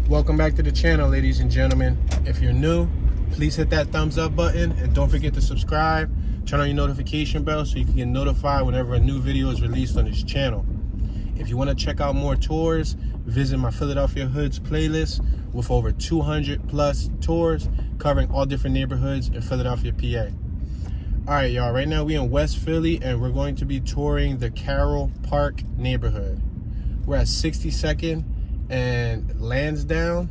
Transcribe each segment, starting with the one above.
Welcome back to the channel, ladies and gentlemen. If you're new, please hit that thumbs up button and don't forget to subscribe. Turn on your notification bell so you can get notified whenever a new video is released on this channel. If you want to check out more tours, visit my Philadelphia Hoods playlist with over 200 plus tours covering all different neighborhoods in Philadelphia, PA. All right, y'all, right now we in West Philly and we're going to be touring the Carroll Park neighborhood. We're at 62nd and Lansdowne.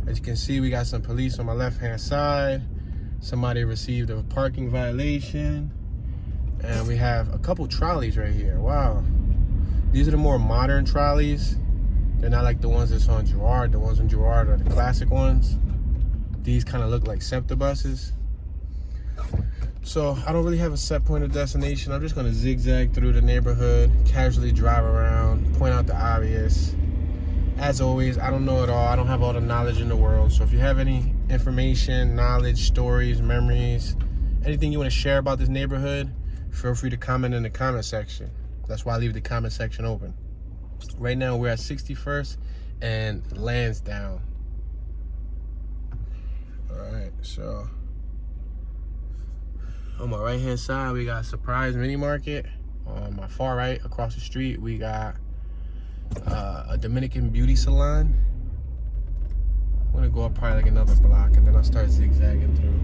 As you can see, we got some police on my left-hand side. Somebody received a parking violation. And we have a couple trolleys right here. Wow. These are the more modern trolleys. They're not like the ones that's on Girard. The ones on Girard are the classic ones. These kind of look like SEPTA buses. So I don't really have a set point of destination. I'm just gonna zigzag through the neighborhood, casually drive around, point out the obvious. As always, I don't know it all. I don't have all the knowledge in the world. So if you have any information, knowledge, stories, memories, anything you want to share about this neighborhood, feel free to comment in the comment section. That's why I leave the comment section open. Right now we're at 61st and Lansdowne. All right, so on my right hand side we got Surprise Mini Market. On my far right across the street we got a Dominican beauty salon. I'm gonna go up probably like another block and then I'll start zigzagging through.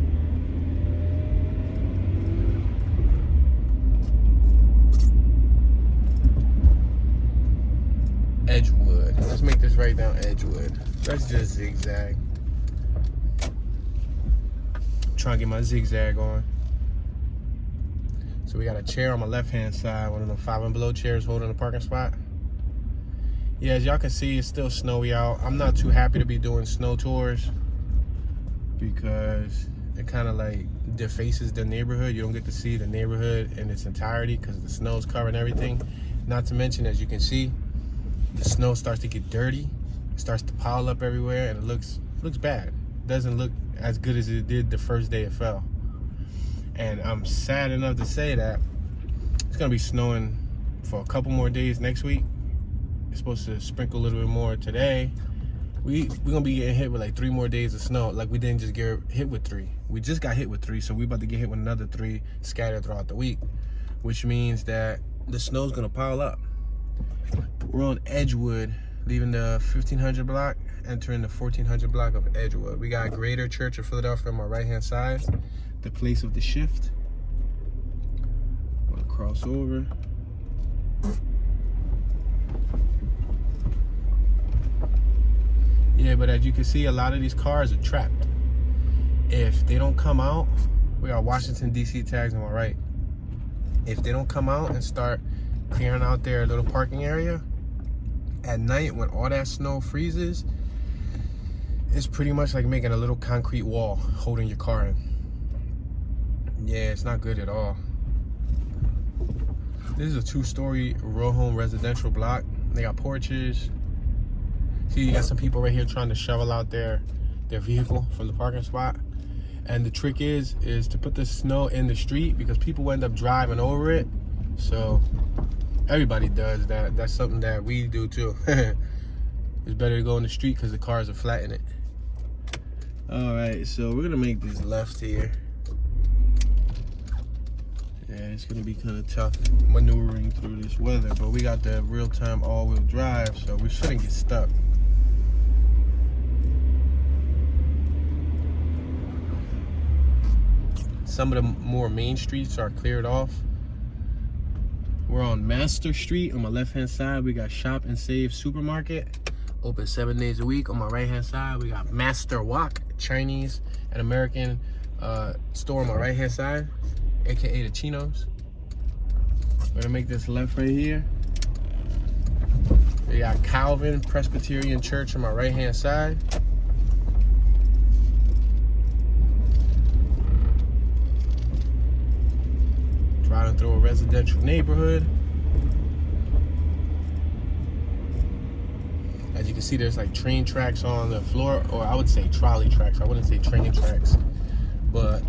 Edgewood. Let's make this right down Edgewood. Let's just zigzag. Trying to get my zigzag on. So we got a chair on my left hand side, one of the 5 and below chairs holding the parking spot. Yeah, as y'all can see, it's still snowy out. I'm not too happy to be doing snow tours because it kind of like defaces the neighborhood. You don't get to see the neighborhood in its entirety because the snow's covering everything. Not to mention, as you can see, the snow starts to get dirty. It starts to pile up everywhere and it looks bad. It doesn't look as good as it did the first day it fell. And I'm sad enough to say that it's gonna be snowing for a couple more days next week. It's supposed to sprinkle a little bit more today. We're gonna be getting hit with like 3 more days of snow. Like we didn't just get hit with 3. We just got hit with 3, so we about to get hit with another 3 scattered throughout the week, which means that the snow's gonna pile up. We're on Edgewood, leaving the 1500 block, entering the 1400 block of Edgewood. We got Greater Church of Philadelphia on my right-hand side, the place of the shift. I'm gonna cross over. Yeah, but as you can see, a lot of these cars are trapped. If they don't come out, we got Washington, D.C. tags on my right. If they don't come out and start clearing out their little parking area, at night when all that snow freezes, it's pretty much like making a little concrete wall holding your car in. Yeah, it's not good at all. This is a 2-story row home residential block. They got porches. See, you got some people right here trying to shovel out their vehicle from the parking spot. And the trick is to put the snow in the street because people end up driving over it. So everybody does that. That's something that we do too. It's better to go in the street because the cars are flat in it. All right, so we're gonna make this left here. Yeah, it's gonna be kind of tough maneuvering through this weather, but we got the real-time all-wheel drive, so we shouldn't get stuck. Some of the more main streets are cleared off. We're on Master Street. On my left-hand side, we got Shop and Save Supermarket, open 7 days a week. On my right-hand side, we got Master Wok, Chinese and American store on my right-hand side, aka the Chinos. We're gonna make this left right here. We got Calvin Presbyterian Church on my right-hand side. Driving through a residential neighborhood. As you can see, there's like train tracks on the floor, or I would say trolley tracks. I wouldn't say train tracks, but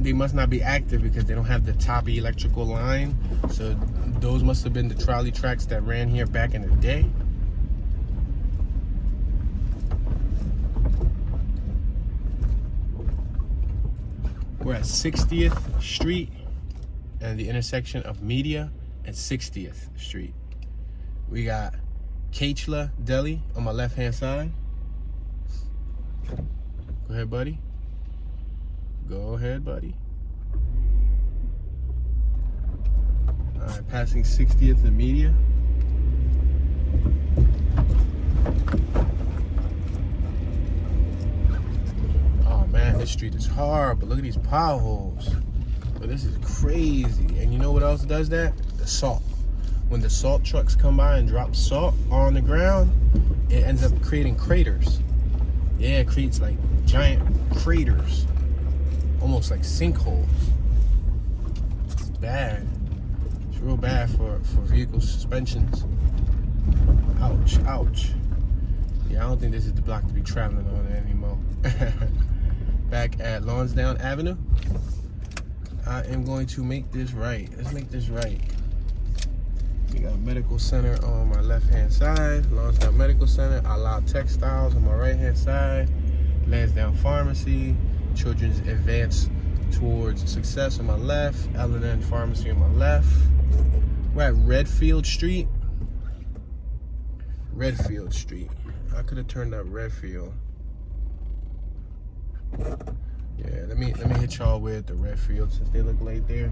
they must not be active because they don't have the toppy electrical line. So those must have been the trolley tracks that ran here back in the day. We're at 60th Street and the intersection of Media and 60th Street. We got Kachla Deli on my left-hand side. Go ahead, buddy. Go ahead, buddy. All right, passing 60th and Media. Oh man, this street is hard, but look at these potholes. But this is crazy. And you know what else does that? The salt. When the salt trucks come by and drop salt on the ground, it ends up creating craters. Yeah, it creates like giant craters, almost like sinkholes. It's bad. It's real bad for vehicle suspensions. Ouch, ouch. Yeah, I don't think this is the block to be traveling on anymore. Back at Lansdowne Avenue. I am going to make this right. Let's make this right. We got Medical Center on my left-hand side. Lansdowne Medical Center. Allow Textiles on my right-hand side. Lansdowne Pharmacy. Children's Advance Towards Success on my left. L&N Pharmacy on my left. We're at Redfield Street. Redfield Street. I could have turned up Redfield. Yeah, let me hit y'all with the Redfield since they look like they're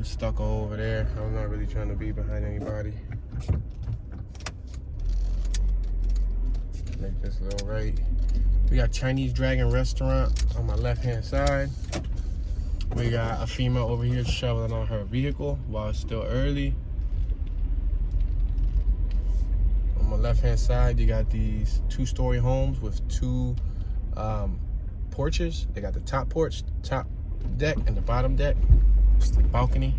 stuck over there. I'm not really trying to be behind anybody. Make this a little right. We got Chinese Dragon Restaurant on my left-hand side. We got a female over here shoveling on her vehicle while it's still early. On my left-hand side, you got these two-story homes with two porches. They got the top porch, top deck, and the bottom deck. Just like balcony.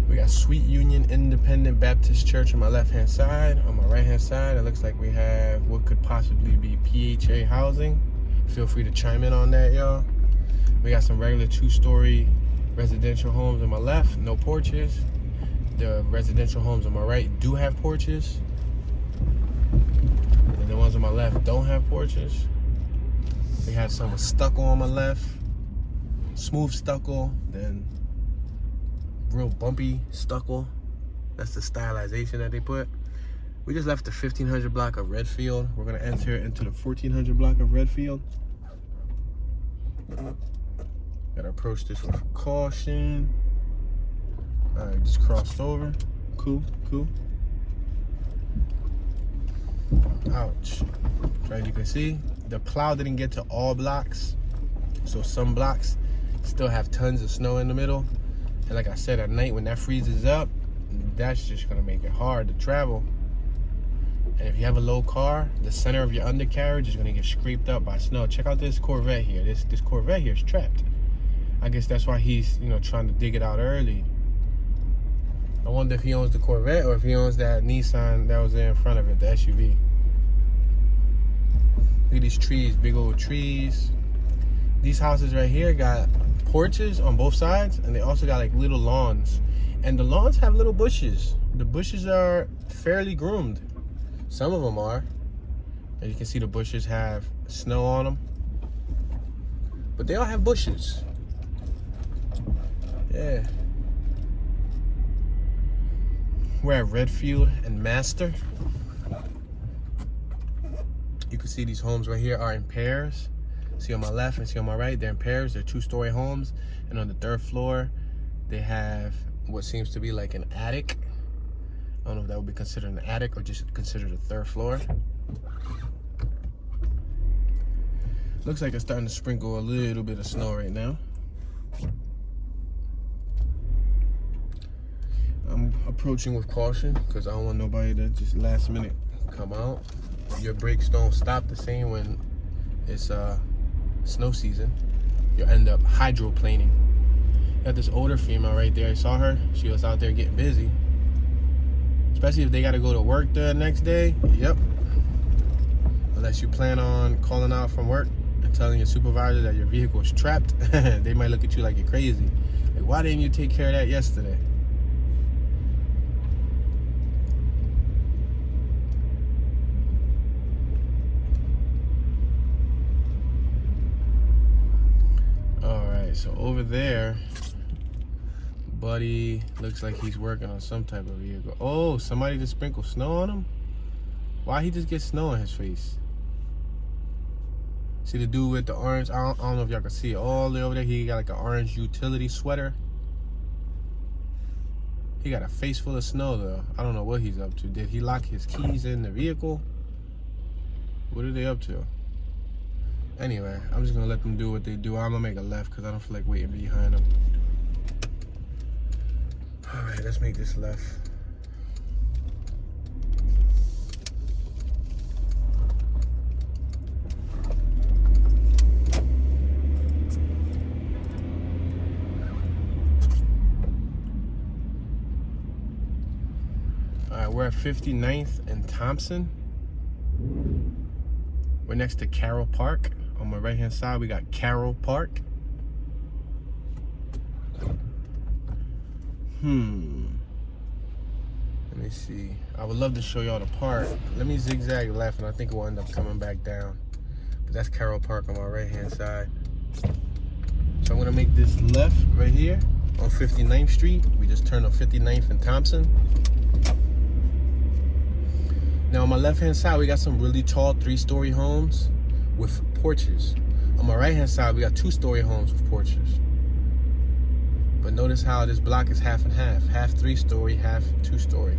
We got Sweet Union Independent Baptist Church on my left-hand side. On my right-hand side, it looks like we have what could possibly be PHA housing. Feel free to chime in on that, y'all. We got some regular two-story residential homes on my left, no porches. The residential homes on my right do have porches. And the ones on my left don't have porches. We have some with stucco on my left. Smooth stucco, then real bumpy stucco. That's the stylization that they put. We just left the 1500 block of Redfield. We're gonna enter into the 1400 block of Redfield. Gotta approach this with caution. All right, just crossed over. Cool, cool. Ouch. As you can see, the plow didn't get to all blocks. So some blocks still have tons of snow in the middle. And like I said, at night when that freezes up, that's just gonna make it hard to travel. And if you have a low car, the center of your undercarriage is gonna get scraped up by snow. Check out this Corvette here. This Corvette here is trapped. I guess that's why he's, trying to dig it out early. I wonder if he owns the Corvette or if he owns that Nissan that was there in front of it, the SUV. Look at these trees, big old trees. These houses right here got porches on both sides, and they also got like little lawns. And the lawns have little bushes. The bushes are fairly groomed. Some of them are. As you can see, the bushes have snow on them. But they all have bushes. Yeah. We're at Redfield and Master. You can see these homes right here are in pairs. See on my left and see on my right, they're in pairs. They're two-story homes. And on the third floor, they have what seems to be like an attic. I don't know if that would be considered an attic or just considered a third floor. Looks like it's starting to sprinkle a little bit of snow right now. I'm approaching with caution because I don't want nobody to just last minute come out. Your brakes don't stop the same when it's snow season. You'll end up hydroplaning. Got this older female right there. I saw her. She was out there getting busy. Especially if they got to go to work the next day. Yep. Unless you plan on calling out from work and telling your supervisor that your vehicle is trapped, they might look at you like you're crazy. Like, why didn't you take care of that yesterday? so over there, buddy looks like he's working on some type of vehicle. Oh, somebody just sprinkled snow on him? Why he just get snow on his face? See the dude with the orange, I don't know if y'all can see it, all the way over there, he got like an orange utility sweater. He got a face full of snow though. I don't know what he's up to. Did he lock his keys in the vehicle? What are they up to? Anyway, I'm just gonna let them do what they do. I'm gonna make a left because I don't feel like waiting behind them. All right, let's make this left. All right, we're at 59th and Thompson. We're next to Carroll Park. On my right hand side, we got Carroll Park. Let me see. I would love to show y'all the park. Let me zigzag left and I think we'll end up coming back down. But that's Carroll Park on my right hand side. So I'm gonna make this left right here on 59th Street. We just turned on 59th and Thompson. Now on my left hand side, we got some really tall 3-story homes with porches. On my right hand side, we got 2-story homes with porches. But notice how this block is half and half. Half 3-story, half 2-story.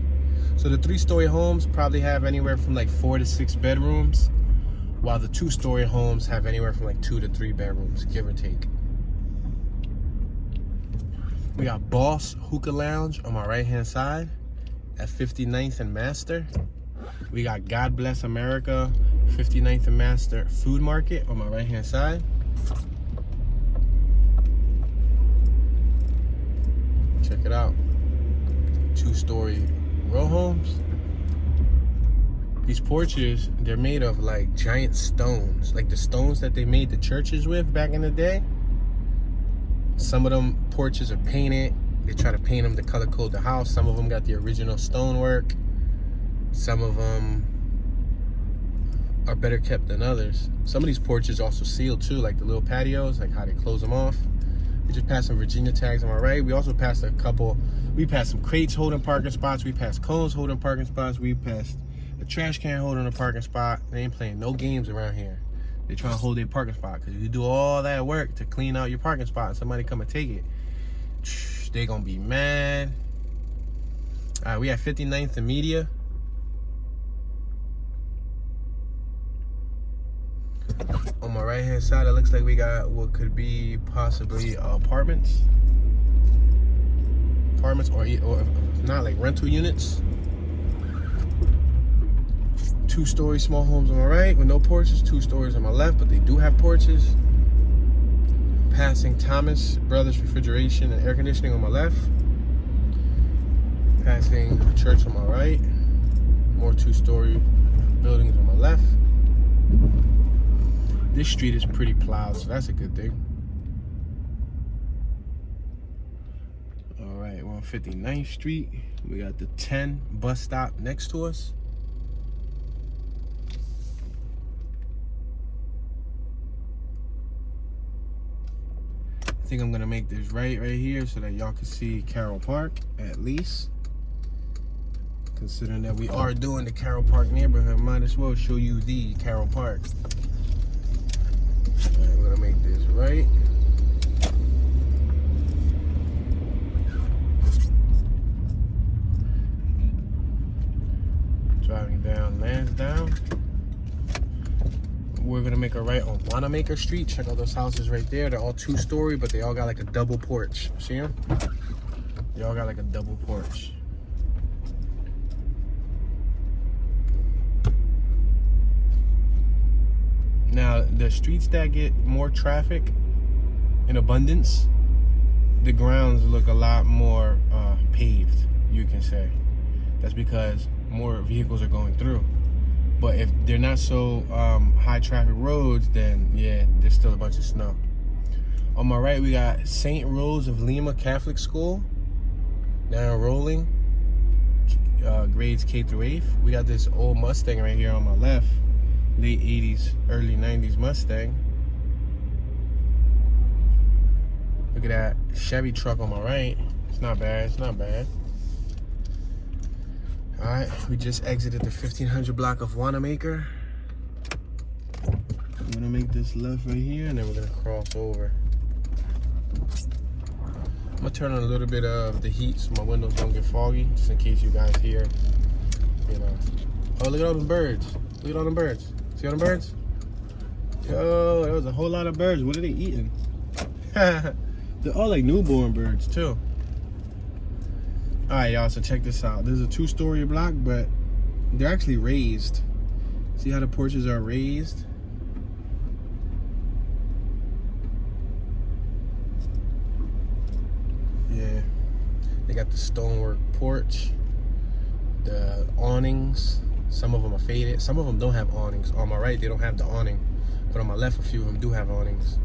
So the 3-story homes probably have anywhere from like 4 to 6 bedrooms, while the 2-story homes have anywhere from like 2 to 3 bedrooms, give or take. We got Boss Hookah Lounge on my right hand side at 59th and Master. We got God Bless America, 59th and Master Food Market on my right hand side. Check it out. 2-story row homes. These porches, they're made of like giant stones, like the stones that they made the churches with back in the day. Some of them porches are painted. They try to paint them to color code the house. Some of them got the original stonework. Some of them are better kept than others. Some of these porches also sealed too, like the little patios, like how they close them off. We just passed some Virginia tags on my right. We also passed a couple, we passed some crates holding parking spots. We passed cones holding parking spots. We passed a trash can holding a parking spot. They ain't playing no games around here. They trying to hold their parking spot because you do all that work to clean out your parking spot and somebody come and take it. They gonna be mad. All right, we at 59th and Media. On my right hand side, it looks like we got what could be possibly apartments or not, like rental units. 2-story small homes on my right with no porches. 2 stories on my left, but they do have porches. Passing Thomas Brothers Refrigeration and Air Conditioning on my left. Passing a church on my right. More 2-story buildings on my left. This street is pretty plowed, so that's a good thing. All right, we're on 59th Street. We got the 10 bus stop next to us. I think I'm gonna make this right here so that y'all can see Carroll Park at least. Considering that we are doing the Carroll Park neighborhood, might as well show you the Carroll Park. All right, we're gonna make this right. Driving down Lansdowne. We're gonna make a right on Wanamaker Street. Check out those houses right there. They're all 2-story, but they all got like a double porch. See them? They all got like a double porch. Now, the streets that get more traffic in abundance, the grounds look a lot more paved, you can say. That's because more vehicles are going through. But if they're not so high traffic roads, then yeah, there's still a bunch of snow. On my right, we got St. Rose of Lima Catholic School, now enrolling, grades K through 8th. We got this old Mustang right here on my left. Late 80s, early 90s Mustang. Look at that Chevy truck on my right. It's not bad. It's not bad. All right, we just exited the 1500 block of Wanamaker. I'm gonna make this left right here, and then we're gonna cross over. I'm gonna turn on a little bit of the heat so my windows don't get foggy, just in case you guys hear, you know. Oh, look at all them birds. Look at all them birds. See all them birds? Yo, there was a whole lot of birds. What are they eating? They're all like newborn birds too. All right, y'all, so check this out. This is a 2-story block, but they're actually raised. See how the porches are raised? Yeah, they got the stonework porch, the awnings. Some of them are faded. Some of them don't have awnings. On my right, they don't have the awning, but on my left, a few of them do have awnings.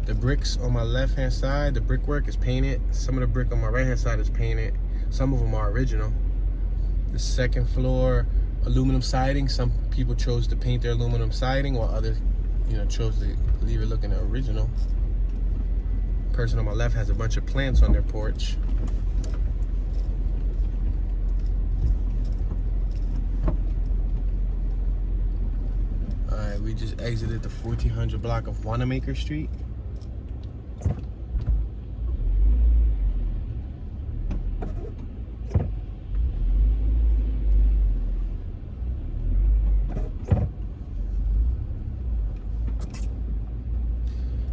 The bricks on my left-hand side, the brickwork is painted. Some of the brick on my right-hand side is painted. Some of them are original. The second floor, aluminum siding. Some people chose to paint their aluminum siding, while others, you know, chose to leave it looking original. Person on my left has a bunch of plants on their porch. All right, we just exited the 1400 block of Wanamaker Street.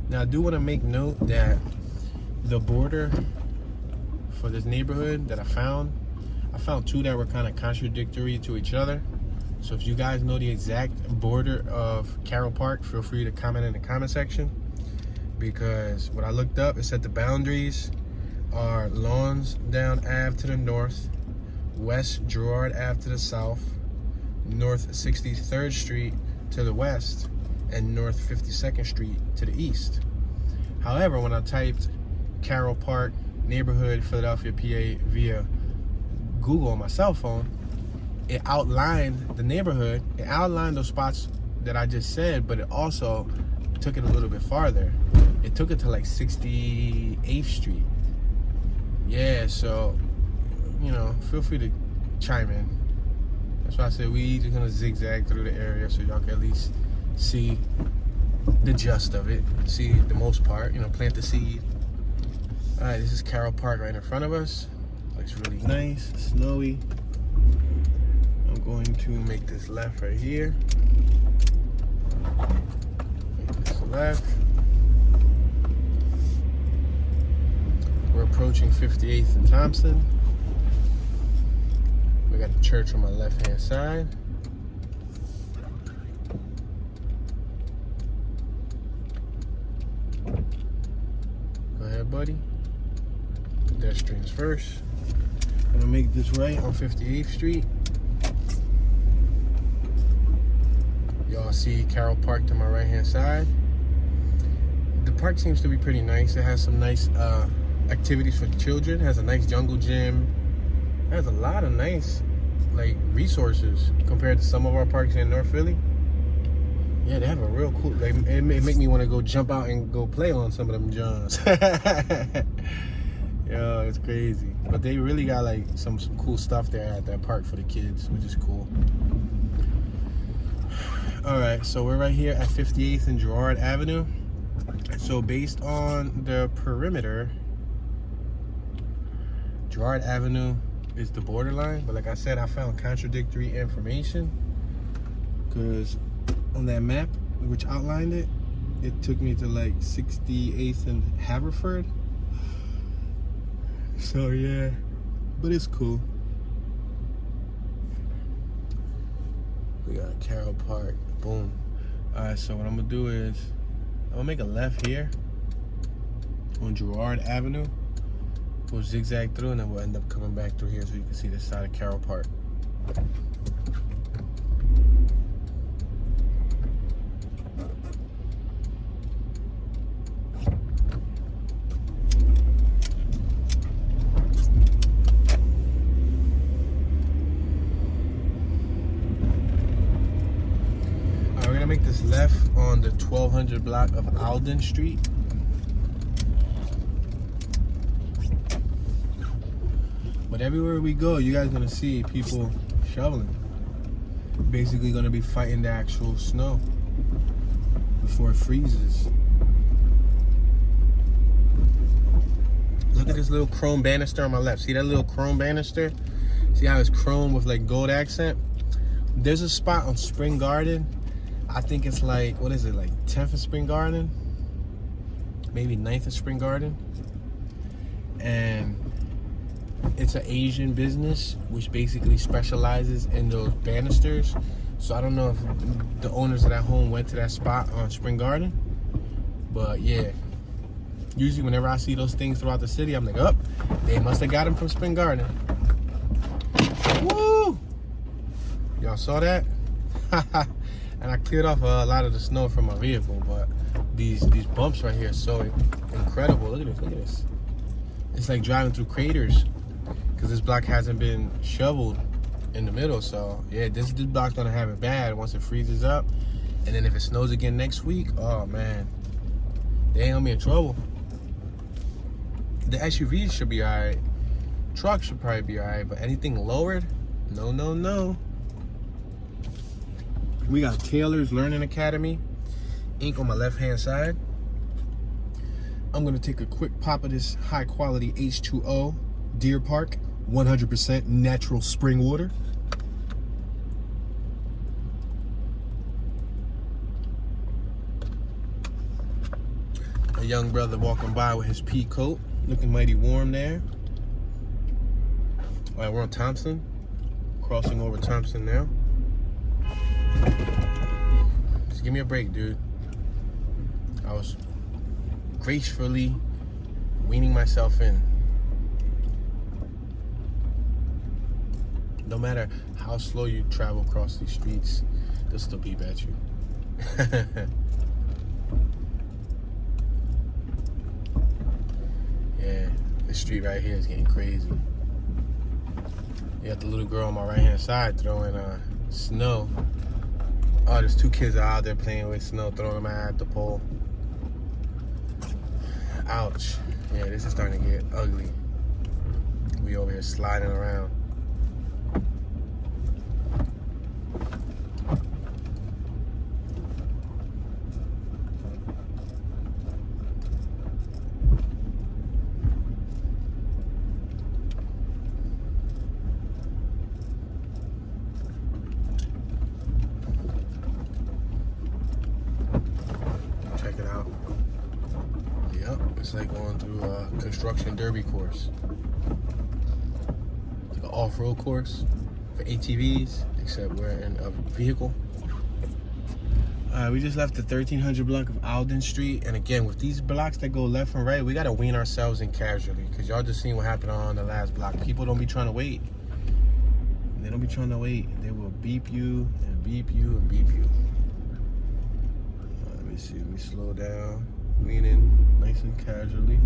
Now, I do want to make note that the border for this neighborhood that I found 2 that were kind of contradictory to each other. So if you guys know the exact border of Carroll Park, feel free to comment in the comment section. Because when I looked up, it said the boundaries are Lansdowne Ave to the north, West Girard Ave to the south, North 63rd Street to the west, and North 52nd Street to the east. However, when I typed Carroll Park neighborhood, Philadelphia, PA via Google on my cell phone, it outlined the neighborhood. It outlined those spots that I just said, but it also took it a little bit farther. It took it to like 68th Street. Yeah, so, you know, feel free to chime in. That's why I said we just gonna zigzag through the area so y'all can at least see the gist of it, see the most part, you know, plant the seed. All right, this is Carroll Park right in front of us. Looks really nice, snowy. I'm going to make this left right here. Make this left. We're approaching 58th and Thompson. We got the church on my left-hand side. Go ahead, buddy. Pedestrians first. I'm gonna make this right on 58th Street. Y'all see Carroll Park to my right-hand side. The park seems to be pretty nice. It has some nice activities for children. It has a nice jungle gym. It has a lot of nice like resources compared to some of our parks in North Philly. Yeah, they have a real cool, like, it make me want to go jump out and go play on some of them johns. Yo, it's crazy. But they really got like some cool stuff there at that park for the kids, which is cool. All right, so we're right here at 58th and Gerard Avenue. So based on the perimeter, Gerard Avenue is the borderline. But like I said, I found contradictory information because on that map, which outlined it, it took me to like 68th and Haverford. So yeah, but it's cool. We got Carroll Park, boom. All right, so what I'm gonna do is, I'm gonna make a left here on Girard Avenue. We'll zigzag through and then we'll end up coming back through here so you can see this side of Carroll Park. this left on the 1200 block of Alden Street. But everywhere we go, you guys gonna see people shoveling. Basically gonna be fighting the actual snow before it freezes. Look at this little chrome banister on my left. See that little chrome banister? See how it's chrome with like gold accent? There's a spot on Spring Garden. I think it's like, what is it, like 10th of Spring Garden? Maybe 9th of Spring Garden. And it's an Asian business which basically specializes in those banisters. So I don't know if the owners of that home went to that spot on Spring Garden. But yeah. Usually whenever I see those things throughout the city, I'm like, oh, they must have got them from Spring Garden. Woo! Y'all saw that? And I cleared off a lot of the snow from my vehicle, but these bumps right here are so incredible. Look at this, look at this. It's like driving through craters because this block hasn't been shoveled in the middle. So yeah, this block's gonna have it bad once it freezes up. And then if it snows again next week, oh man, they ain't gonna be in trouble. The SUVs should be all right. Trucks should probably be all right, but anything lowered, no, no, no. We got Taylor's Learning Academy, Inc. on my left-hand side. I'm gonna take a quick pop of this high-quality H2O, Deer Park, 100% natural spring water. A young brother walking by with his pea coat. Looking mighty warm there. All right, we're on Thompson. Crossing over Thompson now. Just give me a break, dude. I was gracefully weaning myself in. No matter how slow you travel across these streets, they'll still beep at you. Yeah, this street right here is getting crazy. You got the little girl on my right hand side throwing snow. Oh, there's two kids out there playing with snow, throwing them at the pole. Ouch. Yeah, this is starting to get ugly. We over here sliding around. It's like going through a construction derby course. It's like an off-road course for ATVs, except we're in a vehicle. We just left the 1300 block of Alden Street. And again, with these blocks that go left and right, we gotta wean ourselves in casually, because y'all just seen what happened on the last block. People don't be trying to wait. They don't be trying to wait. They will beep you and beep you and beep you. Let me see, let me slow down. Lean in nice and casually.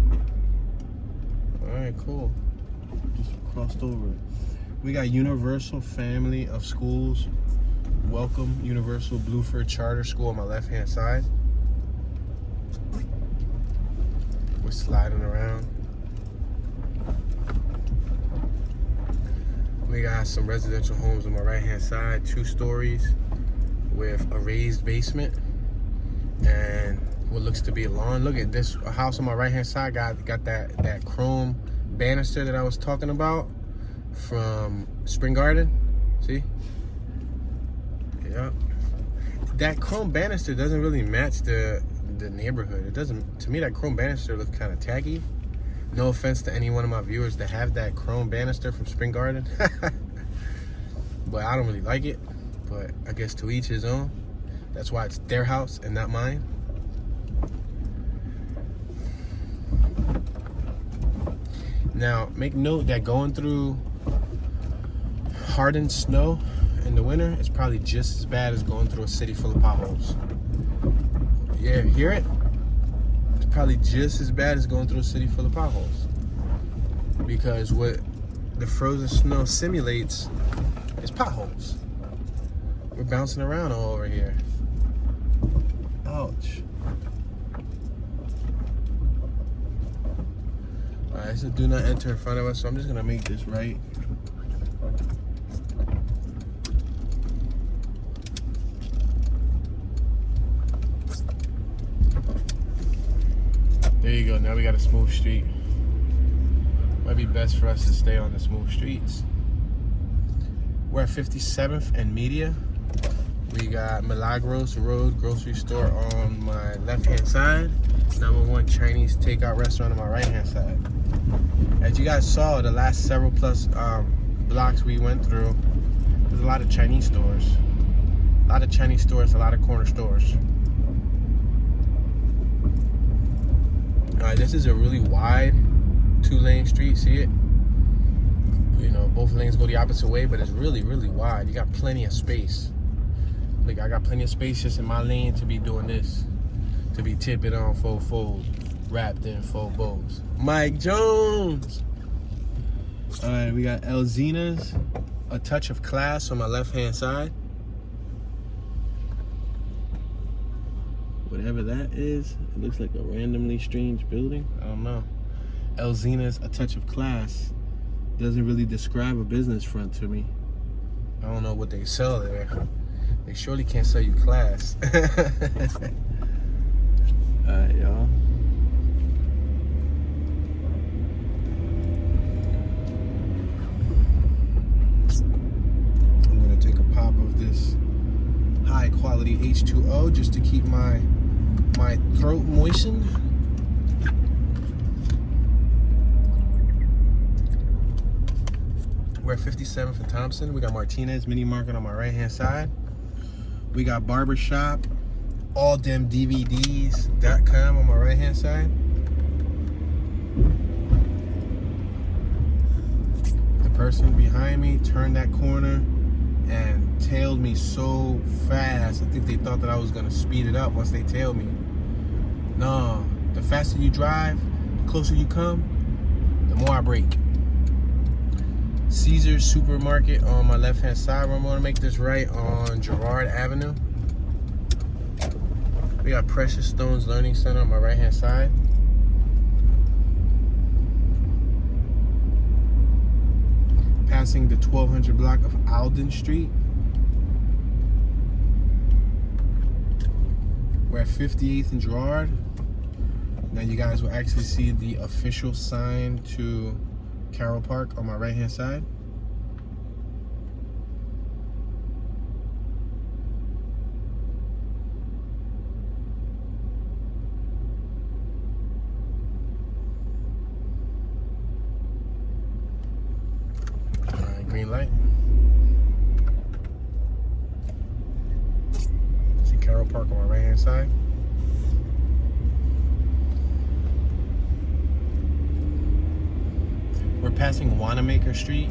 Alright, cool. Just crossed over it. We got Universal Family of Schools. Welcome, Universal Blueford Charter School on my left-hand side. We're sliding around. We got some residential homes on my right-hand side, 2 stories with a raised basement and what looks to be a lawn. Look at this house on my right-hand side. Got that chrome banister that I was talking about from Spring Garden. See? Yep. That chrome banister doesn't really match the neighborhood. It doesn't. To me, that chrome banister looks kind of tacky. No offense to any one of my viewers that have that chrome banister from Spring Garden, but I don't really like it. But I guess to each his own. That's why it's their house and not mine. Now, make note that going through hardened snow in the winter is probably just as bad as going through a city full of potholes. Yeah, hear it? It's probably just as bad as going through a city full of potholes. Because what the frozen snow simulates is potholes. We're bouncing around all over here. Ouch. Alright, so do not enter in front of us, so I'm just gonna make this right. There you go, now we got a smooth street. Might be best for us to stay on the smooth streets. We're at 57th and Media. We got Milagros Road grocery store on my left-hand side. #1 Chinese takeout restaurant on my right-hand side. As you guys saw, the last several plus blocks we went through, there's a lot of Chinese stores. A lot of Chinese stores, a lot of corner stores. This is a really wide 2-lane street, see it? You know, both lanes go the opposite way, but it's really, really wide. You got plenty of space. Like, I got plenty of space just in my lane to be doing this. To be tipping on full fold, wrapped in full bows. Mike Jones! Alright, we got Elzina's, A Touch of Class on my left-hand side. Whatever that is, it looks like a randomly strange building. I don't know. Elzina's, A Touch of Class doesn't really describe a business front to me. I don't know what they sell there. They surely can't sell you class. Alright, y'all. I'm gonna take a pop of this high quality H2O just to keep my throat moistened. We're at 57th and Thompson. We got Martinez Mini Market on my right hand side. We got Barbershop, alldemdvds.com on my right hand side. The person behind me turned that corner and tailed me so fast. I think they thought that I was gonna speed it up once they tailed me. No, the faster you drive, the closer you come, the more I brake. Caesar's Supermarket on my left hand side. I'm gonna make this right on Girard Avenue. We got Precious Stones Learning Center on my right hand side. Passing the 1200 block of Alden Street. We're at 58th and Girard. Now you guys will actually see the official sign to Carroll Park on my right hand side. Alright, green light. See Carroll Park on my right hand side. We're passing Wanamaker Street.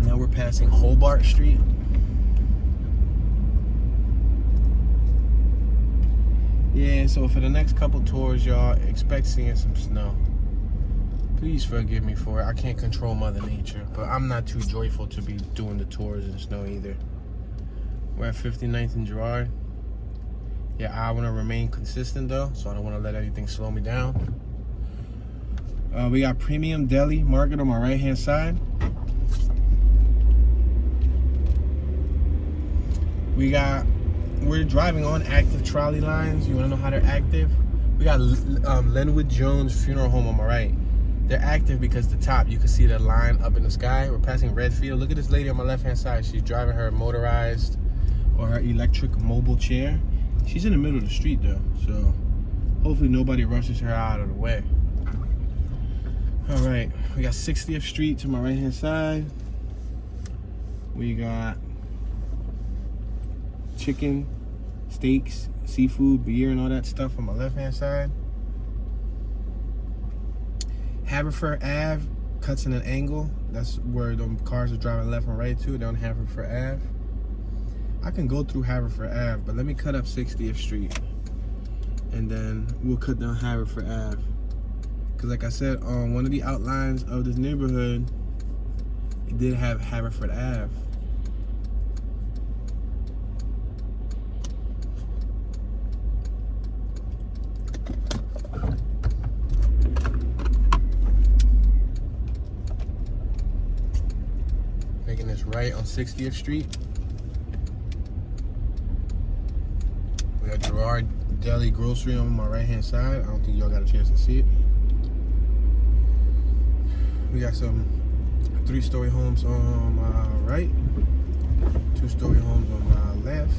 Now we're passing Hobart Street. Yeah, so for the next couple tours, y'all, expect seeing some snow. Please forgive me for it. I can't control Mother Nature, but I'm not too joyful to be doing the tours in snow either. We're at 59th and Girard. Yeah, I want to remain consistent though, so I don't want to let anything slow me down. We got Premium Deli Market on my right hand side. We're driving on active trolley lines. You wanna know how they're active? We got Linwood Jones Funeral Home on my right. They're active because the top, you can see the line up in the sky. We're passing Redfield. Look at this lady on my left hand side. She's driving her motorized or her electric mobile chair. She's in the middle of the street though, so hopefully nobody rushes her out of the way. All right, we got 60th Street to my right hand side. We got chicken, steaks, seafood, beer, and all that stuff on my left hand side. Haverford Ave cuts in an angle. That's where the cars are driving left and right to, down Haverford Ave. I can go through Haverford Ave, but let me cut up 60th Street and then we'll cut down Haverford Ave. Because like I said, on one of the outlines of this neighborhood, it did have Haverford Ave. is right on 60th Street. We got Girard Deli Grocery on my right hand side. I don't think y'all got a chance to see it. We got some 3-story homes on my right, 2-story homes on my left.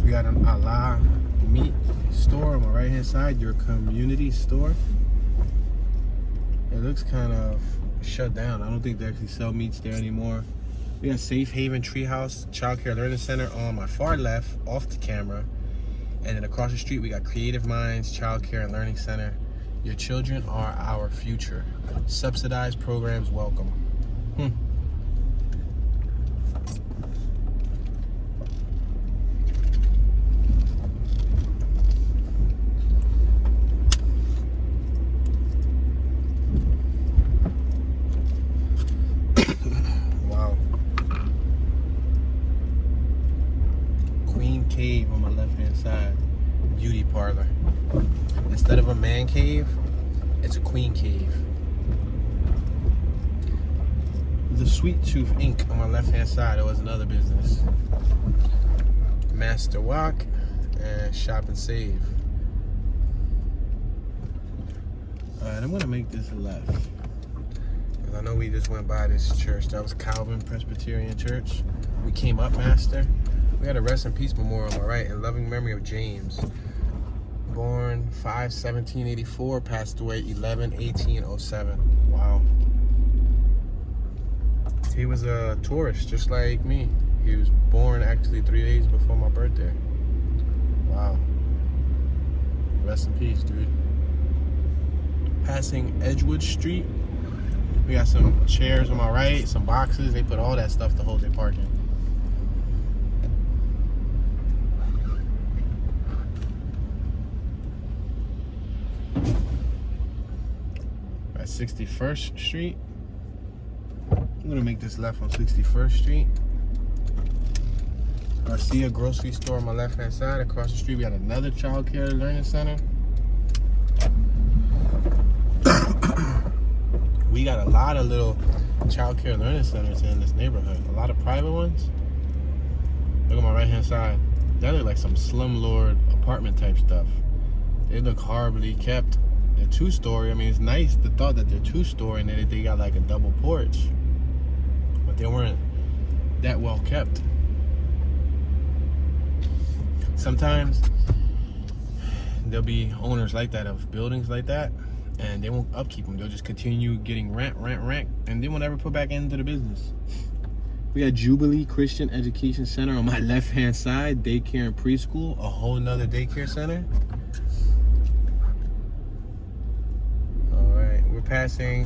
We got an Allah meat store on my right hand side, your community store. It looks kind of shut down. I don't think they actually sell meats there anymore. We got Safe Haven Treehouse Child Care Learning Center on my far left, off the camera. And then across the street, we got Creative Minds Child Care and Learning Center. Your children are our future. Subsidized programs welcome. Cave on my left hand side, beauty parlor. Instead of a man cave, it's a queen cave. The Sweet Tooth Inc. on my left hand side, it was another business. Master Walk and Shop and Save. Alright, I'm gonna make this left, because I know we just went by this church. That was Calvin Presbyterian Church. We came up Master. We got a rest in peace memorial on my right in loving memory of James. Born 5/17/84, passed away 11/18/07. Wow. He was a tourist just like me. He was born actually 3 days before my birthday. Wow. Rest in peace, dude. Passing Edgewood Street. We got some chairs on my right, some boxes. They put all that stuff to hold their parking. At 61st Street. I'm gonna make this left on 61st Street. Garcia Grocery Store on my left hand side. Across the street, we got another child care learning center. We got a lot of little child care learning centers in this neighborhood. A lot of private ones. Look at my right hand side. That look like some slumlord apartment type stuff. They look horribly kept. They're 2-story. I mean, it's nice the thought that they're 2-story and that they got like a double porch, but they weren't that well kept. Sometimes there'll be owners like that of buildings like that, and they won't upkeep them. They'll just continue getting rent, and they won't ever put back into the business. We got Jubilee Christian Education Center on my left-hand side, daycare and preschool, a whole nother daycare center. All right, we're passing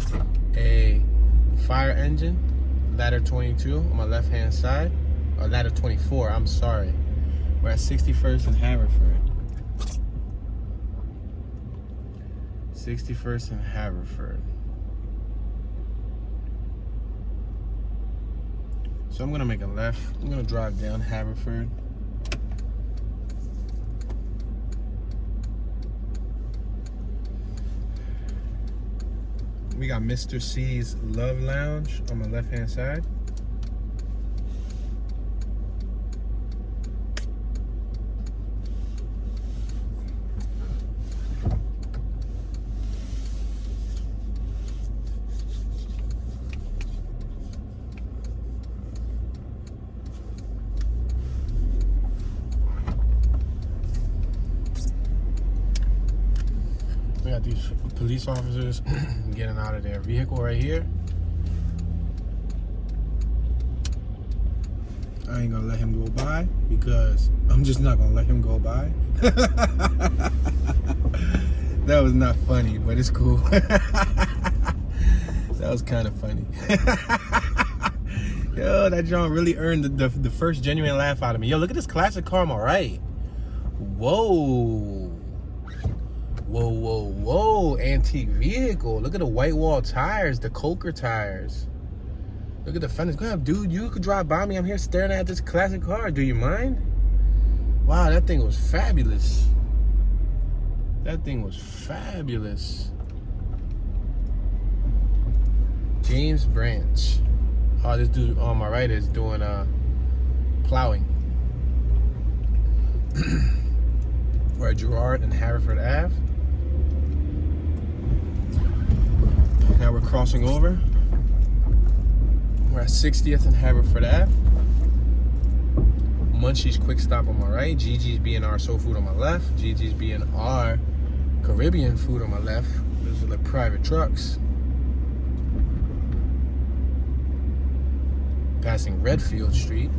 a fire engine, ladder 22 on my left-hand side, or ladder 24, I'm sorry. We're at 61st and Haverford. 61st and Haverford. So I'm gonna make a left. I'm gonna drive down Haverford. We got Mr. C's Love Lounge on my left-hand side. We got these police officers getting out of their vehicle right here. I ain't gonna let him go by because I'm just not gonna let him go by. That was not funny, but it's cool. That was kind of funny. Yo, that John really earned the first genuine laugh out of me. Yo, look at this classic car on my right. Whoa. Whoa, antique vehicle. Look at the white wall tires, the Coker tires. Look at the fenders. Go ahead, dude. You could drive by me. I'm here staring at this classic car. Do you mind? Wow, that thing was fabulous. That thing was fabulous. James Branch. Oh, this dude on my right is doing plowing. We're at Girard and Haverford Ave. Now we're crossing over. We're at 60th and Haverford Ave. Munchie's Quick Stop on my right. Gigi's B&R Soul Food on my left. Gigi's B&R Caribbean Food on my left. Those are like private trucks. Passing Redfield Street.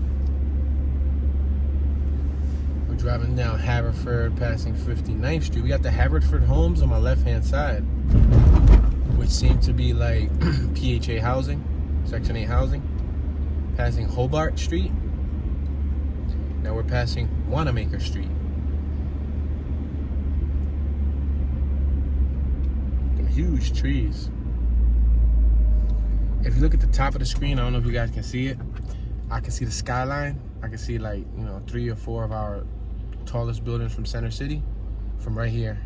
We're driving down Haverford, passing 59th Street. We got the Haverford homes on my left-hand side, which seem to be like PHA housing, Section 8 housing. Passing Hobart Street. Now we're passing Wanamaker Street. Some huge trees. If you look at the top of the screen, I don't know if you guys can see it. I can see the skyline. I can see, like, 3 or 4 of our tallest buildings from Center City from right here.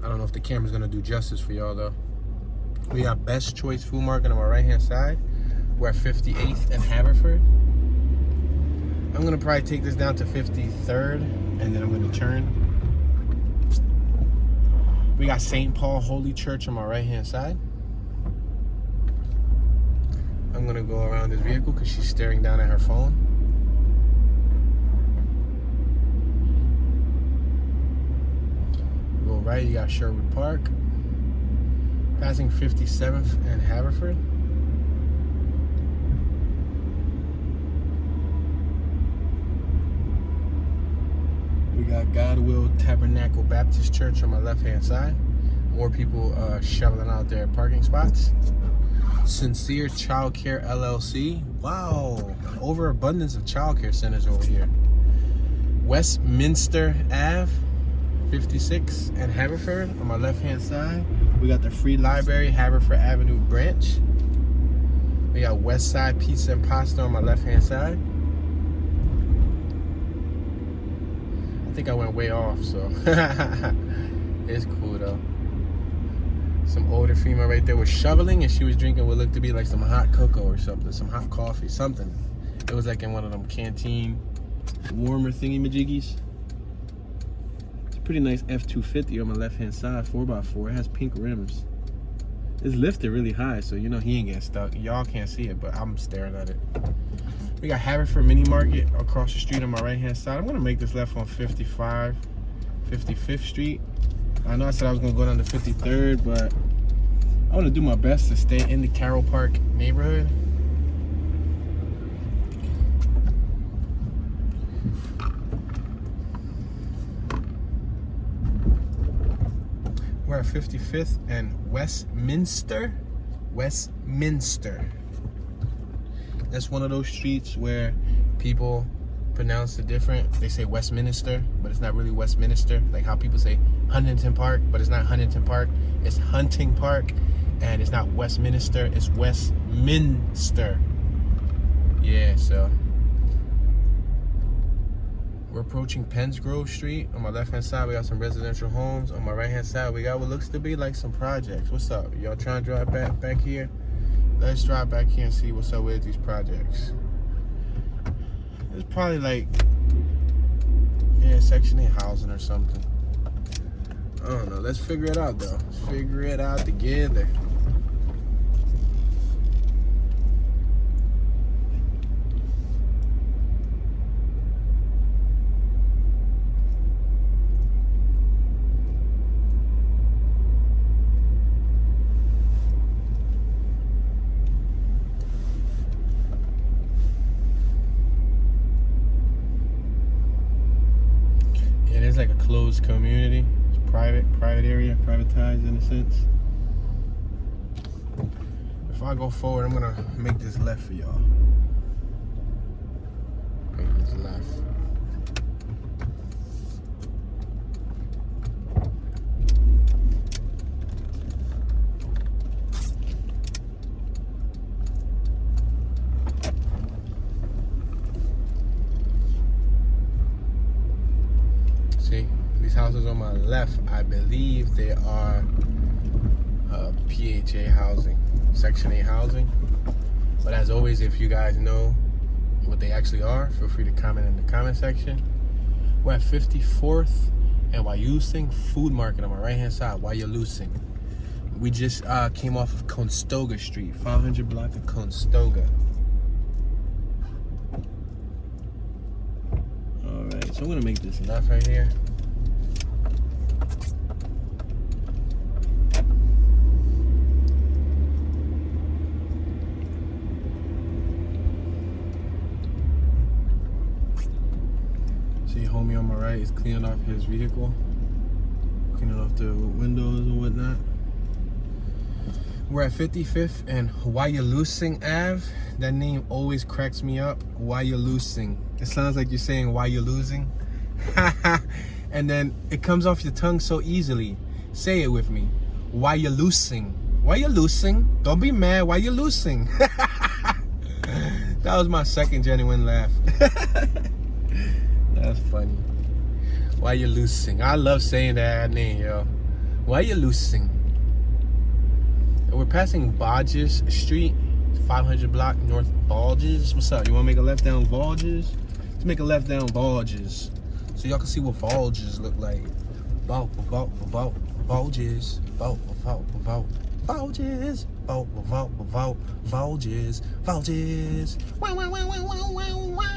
I don't know if the camera's gonna do justice for y'all though. We got Best Choice Food Market on my right hand side. We're at 58th and Haverford. I'm gonna probably take this down to 53rd and then I'm gonna turn. We got St. Paul Holy Church on my right hand side. I'm gonna go around this vehicle because she's staring down at her phone. Go right, you got Sherwood Park. Passing 57th and Haverford. We got Godwill Tabernacle Baptist Church on my left-hand side. More people shoveling out their parking spots. Sincere Child Care LLC. Wow, an overabundance of child care centers over here. Westminster Ave, 56 and Haverford on my left-hand side. We got the Free Library, Haverford Avenue branch. We got Westside Pizza and Pasta on my left-hand side. I think I went way off, so it's cool though. Some older female right there was shoveling, and she was drinking what looked to be like some hot cocoa or something, some hot coffee, something. It was like in one of them canteen warmer thingy-majiggies. It's a pretty nice F-250 on my left-hand side, 4x4. It has pink rims. It's lifted really high, so he ain't getting stuck. Y'all can't see it, but I'm staring at it. We got Haverford Mini Market across the street on my right-hand side. I'm gonna make this left on 55th Street. I know I said I was gonna go down to 53rd, but I want to do my best to stay in the Carroll Park neighborhood. We're at 55th and Westminster. That's one of those streets where people pronounce it different. They say Westminster, but it's not really Westminster. Like how people say Huntington Park, but it's not Huntington Park. It's Hunting Park, and it's not Westminster. It's Westminster. Yeah, so we're approaching Pensgrove Street. On my left-hand side, we got some residential homes. On my right-hand side, we got what looks to be like some projects. What's up? Y'all trying to drive back here? Let's drive back here and see what's up with these projects. It's probably like, Section 8 housing or something. I don't know. Let's figure it out, though. Let's figure it out together. It's like a closed community. It's private area, privatized in a sense. If I go forward, I'm gonna make this left for y'all. Make this left. houses on my left, I believe they are PHA housing, Section 8 housing. But as always, if you guys know what they actually are, feel free to comment in the comment section. We're at 54th and Wayusing Food Market on my right hand side. Wayusing. We just came off of Conestoga Street, 500 block of Conestoga. All right, so I'm gonna make this left right here. See, homie on my right is cleaning off his vehicle, cleaning off the windows and whatnot. We're at 55th and Wayusing Ave. That name always cracks me up. Wayusing. It sounds like you're saying why you're losing. And then it comes off your tongue so easily. Say it with me. Why you losing? Why you losing? Don't be mad. Why you losing? That was my second genuine laugh. That's funny. Why you losing? I love saying that name, yo. Why you losing? We're passing Bodges Street, 500 block North Bodges. What's up? You want to make a left down Bodges? Let's make a left down Bodges so y'all can see what Bodges look like. Bodges, Bodges, Bodges, Bodges, Bodges. Wow, wow, wow, wow, wow, wow, wow.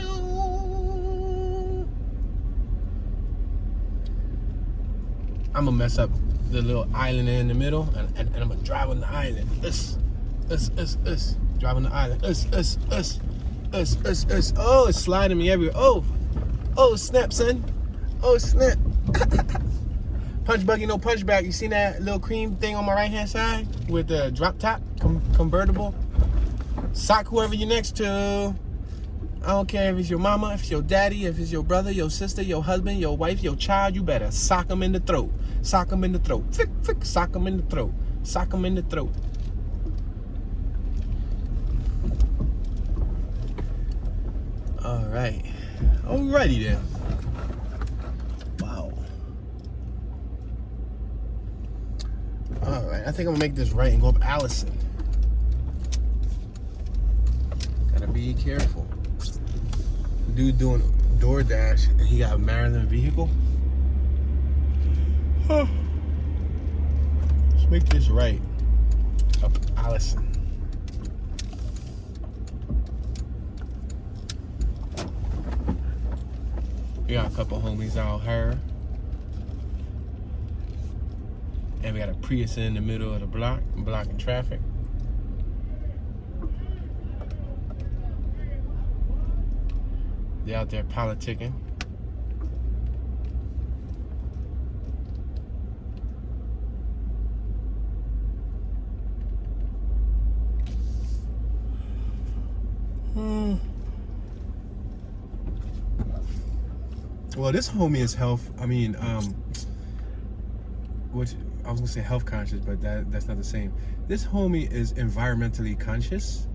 I'm gonna mess up the little island in the middle, and I'm gonna drive on the island. Driving the island. Oh, it's sliding me everywhere. Oh, snap, son. Oh, snap. Punch buggy, no punch back. You seen that little cream thing on my right hand side with the drop top convertible? Sock whoever you're next to. I don't care if it's your mama, if it's your daddy, if it's your brother, your sister, your husband, your wife, your child. You better sock them in the throat. Sock them in the throat. Fick, fick, sock them in the throat. Sock them in the throat. All right. Alrighty then. Wow. All right. I think I'm gonna make this right and go up Allison. Gotta be careful. Dude doing DoorDash and he got a Maryland vehicle. Huh. Let's make this right. Up Allison. We got a couple homies out here. And we got a Prius in the middle of the block, blocking traffic. They out there politicking. Well, this homie is health. I mean, which I was gonna say health conscious, but that's not the same. This homie is environmentally conscious.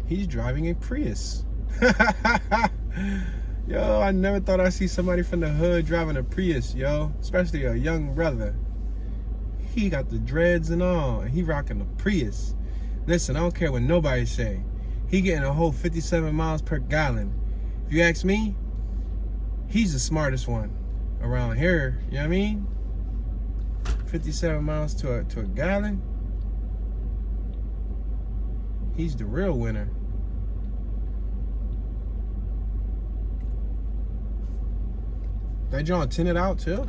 He's driving a Prius. Yo, I never thought I'd see somebody from the hood driving a Prius, yo. Especially a young brother. He got the dreads and all, and he rocking a Prius. Listen, I don't care what nobody say. He getting a whole 57 miles per gallon. If you ask me, he's the smartest one around here. You know what I mean? 57 miles to a gallon. He's the real winner. That John tinted out too.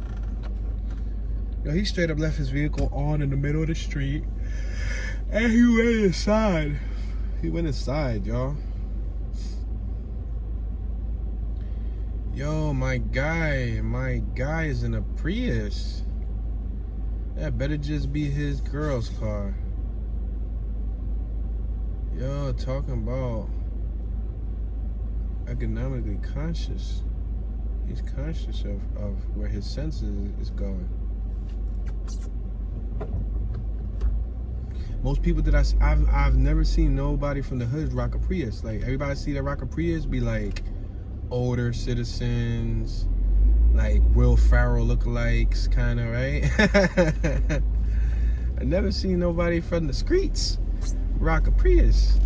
Yo, he straight up left his vehicle on in the middle of the street, and he went inside. He went inside, y'all. Yo, my guy is in a Prius. That better just be his girl's car. Yo, talking about economically conscious. He's conscious of where his senses is going. Most people that I've never seen nobody from the hood rock a Prius. Like, everybody see that rock a Prius be like older citizens, like Will Ferrell lookalikes, kind of, right? I never seen nobody from the streets rock a Prius.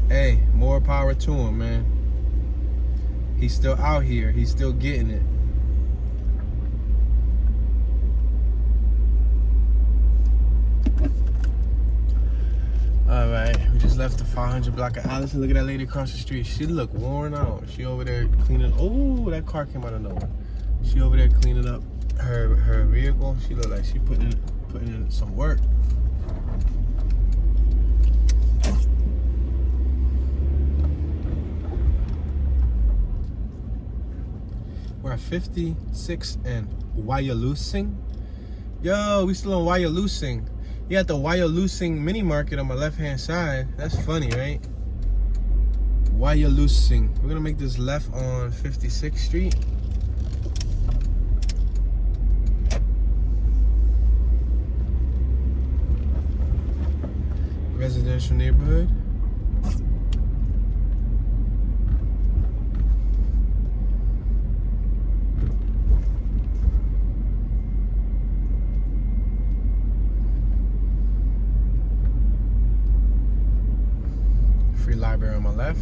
Hey, more power to him, man. He's still out here. He's still getting it. Alright, we just left the 500 block of Allison. Look at that lady across the street. She look worn out. She over there cleaning. Oh, that car came out of nowhere. She over there cleaning up her vehicle. She look like she putting in some work. We're at 56 and Wyalusing. Yo, we still on Wyalusing. You got the Wyalusing mini market on my left hand side. That's funny, right? Wyalusing. We're gonna make this left on 56th Street. Residential neighborhood. Free library on my left.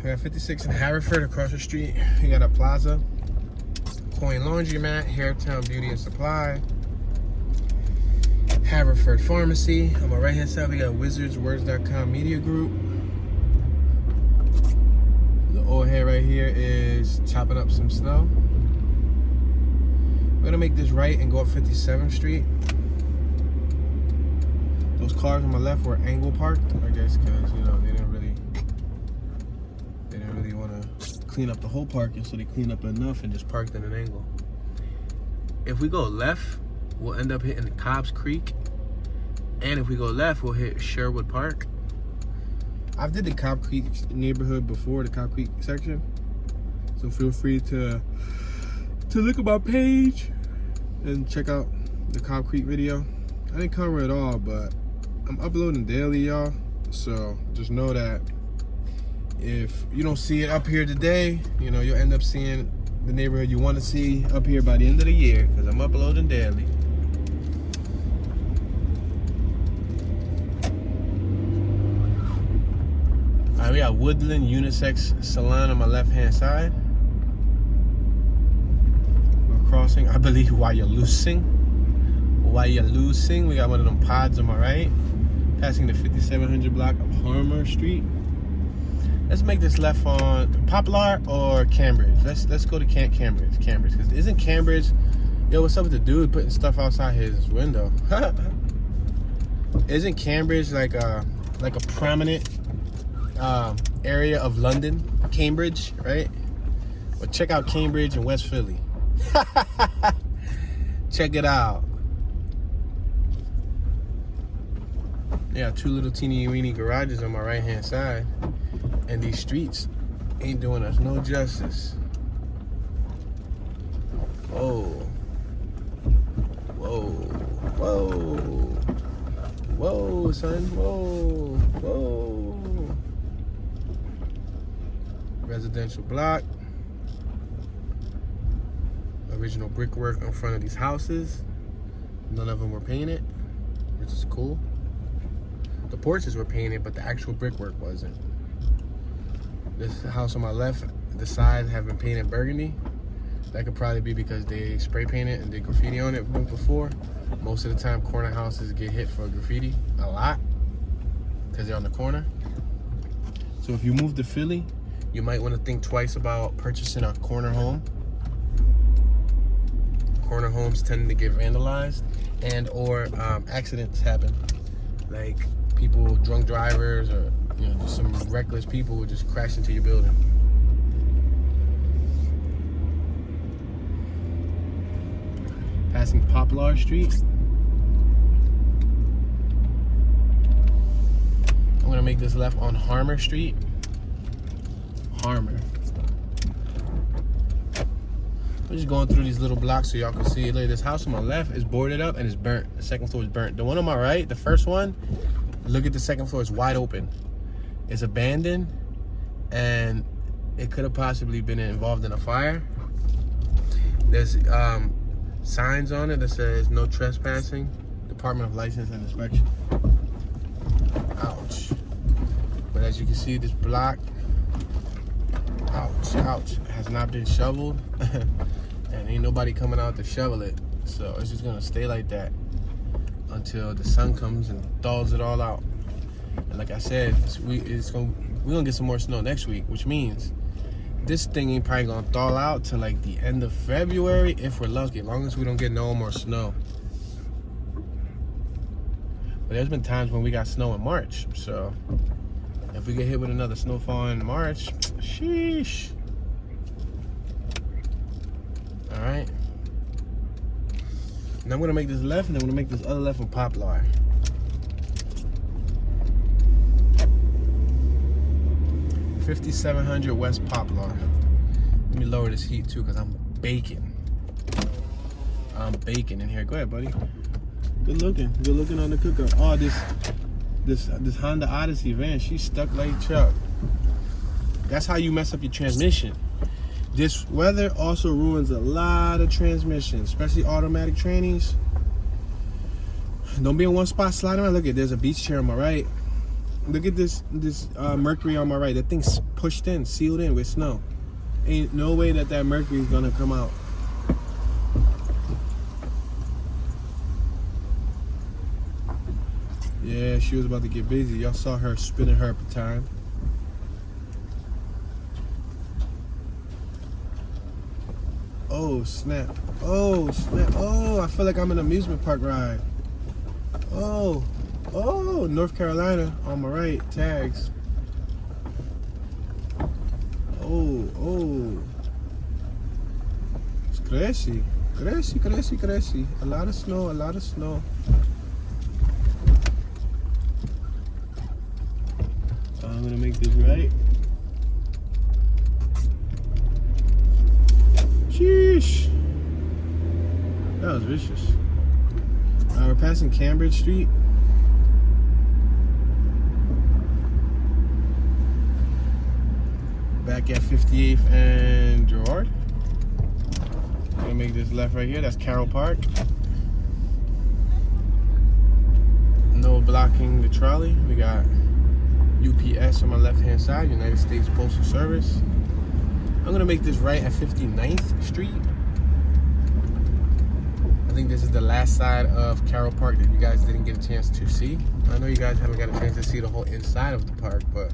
We got 56 in Haverford across the street. We got a plaza. Coin Laundromat, Hairtown Beauty and Supply. Haverford Pharmacy. On my right hand side, we got WizardsWords.com Media Group. The old head right here is chopping up some snow. We're gonna make this right and go up 57th Street. Those cars on my left were angle parked, I guess, because you know they didn't really want to clean up the whole parking, so they cleaned up enough and just parked in an angle. If we go left, we'll end up hitting Cobbs Creek, and if we go left, we'll hit Sherwood Park. I've did the Cobb Creek neighborhood before, the Cobb Creek section, so feel free to look at my page and check out the Cobb Creek video. I didn't cover it all, but I'm uploading daily, y'all, so just know that if you don't see it up here today, you know, you'll end up seeing the neighborhood you want to see up here by the end of the year, because I'm uploading daily. All right, we got Woodland Unisex Salon on my left hand side. We're crossing, I believe, Wyalusing. We got one of them pods on my right, passing the 5700 block of Hobart Street. Let's make this left on Poplar or Cambridge. Let's go to Cambridge, because isn't Cambridge, yo, what's up with the dude putting stuff outside his window? Isn't Cambridge like a prominent area of London? Cambridge, right? Well, check out Cambridge in West Philly. Check it out. Yeah, two little teeny weeny garages on my right hand side, and these streets ain't doing us no justice. Whoa, whoa, whoa, whoa, son, whoa, whoa. Residential block. Original brickwork in front of these houses. None of them were painted, which is cool. The porches were painted, but the actual brickwork wasn't. This house on my left, the sides have been painted burgundy. That could probably be because they spray painted and did graffiti on it before. Most of the time, corner houses get hit for graffiti a lot because they're on the corner. So if you move to Philly, you might want to think twice about purchasing a corner home. Corner homes tend to get vandalized, and or accidents happen, like people, drunk drivers, or you know, just some reckless people will just crash into your building. Passing Poplar Street. I'm gonna make this left on Harmer Street. Harmer. I'm just going through these little blocks so y'all can see it. Look, this house on my left is boarded up and it's burnt. The second floor is burnt. The one on my right, the first one, look at the second floor, it's wide open. It's abandoned and it could have possibly been involved in a fire. There's signs on it that says no trespassing, Department of License and Inspection. Ouch. But as you can see, this block, ouch, has not been shoveled. And ain't nobody coming out to shovel it. So it's just gonna stay like that until the sun comes and thaws it all out. And like I said, we're gonna get some more snow next week, which means this thing ain't probably gonna thaw out till like the end of February if we're lucky, as long as we don't get no more snow. But there's been times when we got snow in March, so if we get hit with another snowfall in March, sheesh. All right. Now I'm gonna make this left, and then I'm gonna make this other left on Poplar. $5,700 West Poplar. Let me lower this heat too, because I'm baking. I'm baking in here. Go ahead, buddy. Good looking on the cooker. Oh, this Honda Odyssey van, she's stuck like Chuck. That's how you mess up your transmission. This weather also ruins a lot of transmissions, especially automatic trannies. Don't be in one spot sliding around. Look at, there's a beach chair on my right. Look at this Mercury on my right. That thing's pushed in, sealed in with snow. Ain't no way that Mercury's gonna come out. Yeah, she was about to get busy. Y'all saw her spinning her baton. Oh snap. Oh snap. Oh, I feel like I'm in an amusement park ride. Oh, North Carolina on my right, tags. Oh. It's crazy. A lot of snow. I'm gonna make this right. Sheesh. That was vicious. We're passing Cambridge Street. Back at 58th and Girard. I'm gonna make this left right here. That's Carroll Park. No blocking the trolley. We got UPS on my left hand side, United States Postal Service. I'm gonna make this right at 59th Street. I think this is the last side of Carroll Park that you guys didn't get a chance to see. I know you guys haven't got a chance to see the whole inside of the park, but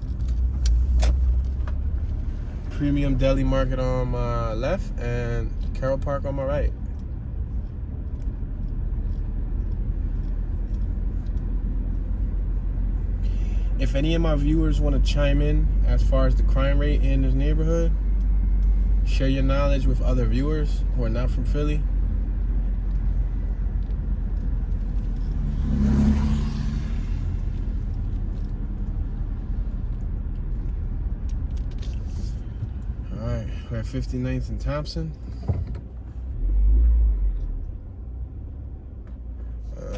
Premium Deli Market on my left and Carroll Park on my right. If any of my viewers want to chime in as far as the crime rate in this neighborhood, share your knowledge with other viewers who are not from Philly. Alright, we're at 59th and Thompson.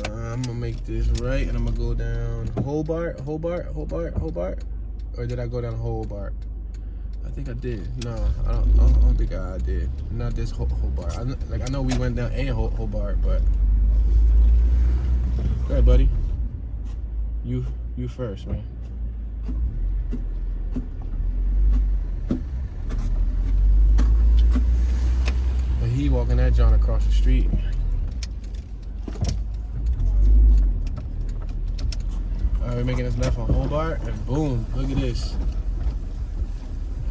I'm gonna make this right and I'm gonna go down Hobart. Or did I go down Hobart? I think I did. No, I don't think I did. Not this Hobart. I know we went down a Hobart, but go ahead, buddy. You first, man. But he walking that John across the street. Alright, we're making this left on Hobart, and boom, look at this.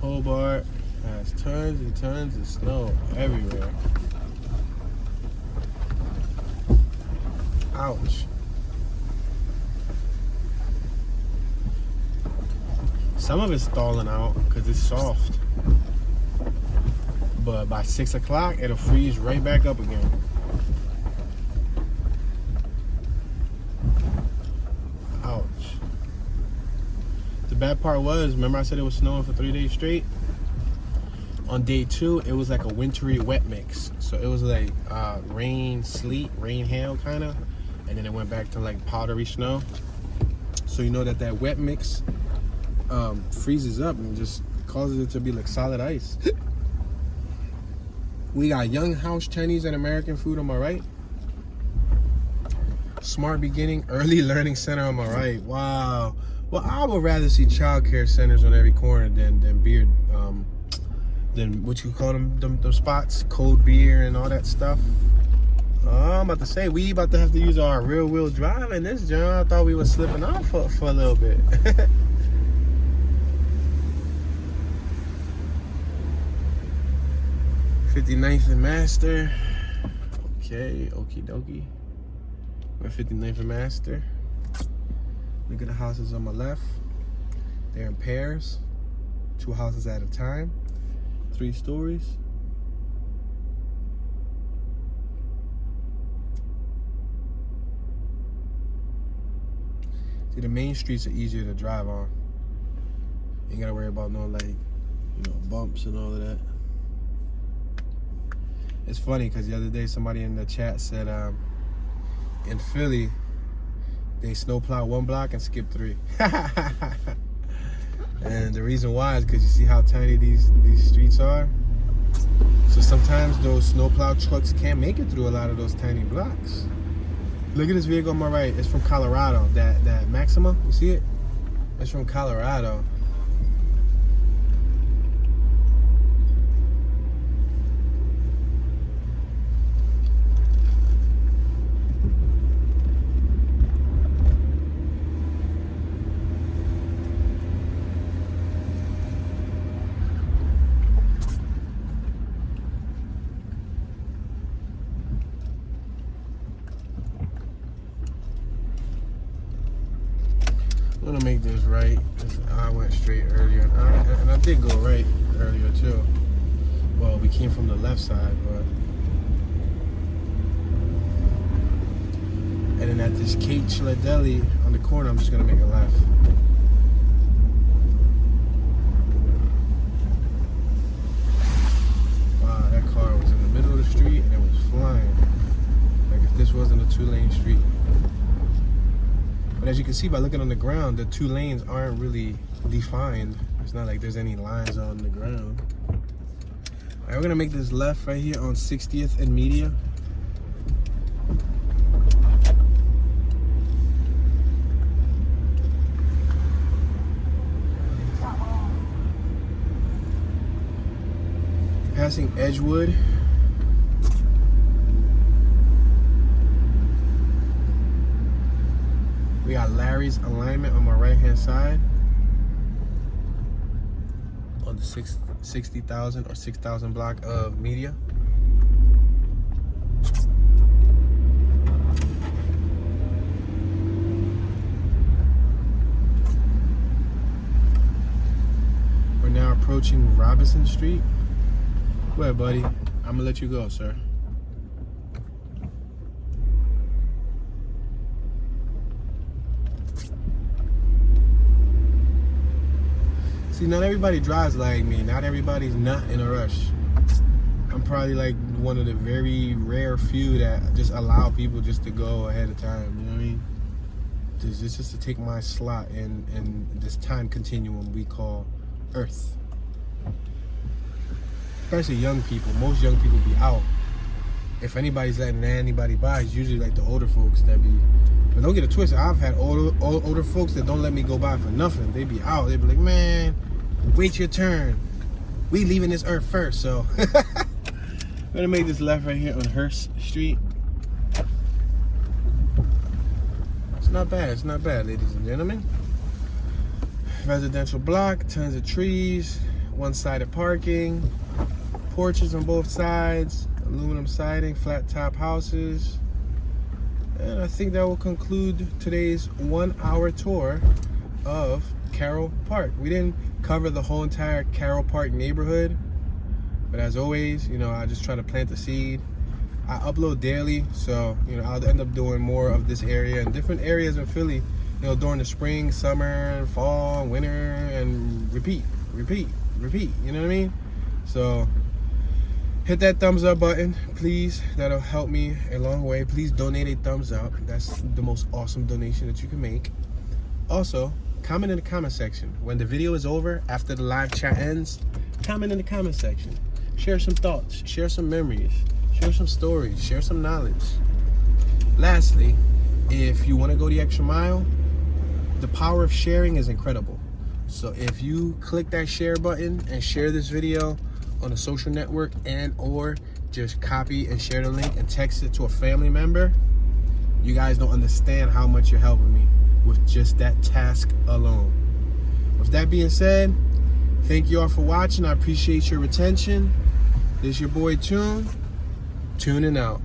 Hobart has tons and tons of snow everywhere. Ouch. Some of it's stalling out because it's soft. But by 6 o'clock, it'll freeze right back up again. Ouch. The bad part was, remember I said it was snowing for 3 days straight? On day 2, it was like a wintry wet mix. So it was like rain, sleet, rain, hail kind of. And then it went back to like powdery snow. So you know that wet mix freezes up and just causes it to be like solid ice. We got Young House Chinese and American food on my right. Smart Beginning Early Learning Center on my right. Wow. Well, I would rather see childcare centers on every corner than beer, than what you call them spots, cold beer and all that stuff. I'm about to say, we about to have to use our rear wheel drive in this joint. I thought we were slipping off for a little bit. 59th and Master. Okay, okie dokie. We're 59th and Master. Look at the houses on my left. They're in pairs. 2 houses at a time. 3 stories. See, the main streets are easier to drive on. You ain't gotta worry about no, like, you know, bumps and all of that. It's funny because the other day somebody in the chat said in Philly they snowplow 1 block and skip 3. And the reason why is because you see how tiny these streets are. So sometimes those snowplow trucks can't make it through a lot of those tiny blocks. Look at this vehicle on my right. It's from Colorado. That Maxima, you see it? It's from Colorado. I'm gonna make this right. I went straight earlier, and I did go right earlier too. Well, we came from the left side, but and then at this Kate Deli on the corner, I'm just gonna make a left. Wow, that car was in the middle of the street and it was flying. Like if this wasn't a 2-lane street. But as you can see by looking on the ground, the 2 lanes aren't really defined. It's not like there's any lines on the ground. All right, we're gonna make this left right here on 60th and Media. Passing Edgewood. We got Larry's Alignment on my right-hand side on the 60,000 or 6,000 block of Media. We're now approaching Robinson Street. Go ahead, buddy. I'm gonna let you go, sir. See, not everybody drives like me. Not everybody's not in a rush. I'm probably like one of the very rare few that just allow people just to go ahead of time. You know what I mean? Just to take my slot in this time continuum we call Earth. Especially young people. Most young people be out. If anybody's letting anybody by, it's usually like the older folks that be. But don't get it twisted. I've had older folks that don't let me go by for nothing. They be out. They be like, man, wait your turn. We leaving this earth first. So I'm gonna make this left right here on Hearst Street. It's not bad. It's not bad, ladies and gentlemen. Residential block, tons of trees, one-sided parking, porches on both sides, aluminum siding, flat top houses. And I think that will conclude today's 1-hour tour of Carroll Park. We didn't cover the whole entire Carroll Park neighborhood, but as always, you know, I just try to plant the seed. I upload daily, so, you know, I'll end up doing more of this area and different areas in Philly, you know, during the spring, summer, fall, winter, and repeat, you know what I mean? So hit that thumbs up button, please. That'll help me a long way. Please donate a thumbs up. That's the most awesome donation that you can make. Also, comment in the comment section. When the video is over, after the live chat ends, comment in the comment section. Share some thoughts, share some memories, share some stories, share some knowledge. Lastly, if you want to go the extra mile, the power of sharing is incredible. So if you click that share button and share this video on a social network, and or just copy and share the link and text it to a family member, you guys don't understand how much you're helping me with just that task alone. With that being said, thank you all for watching. I appreciate your attention. This is your boy Tune, tuning out.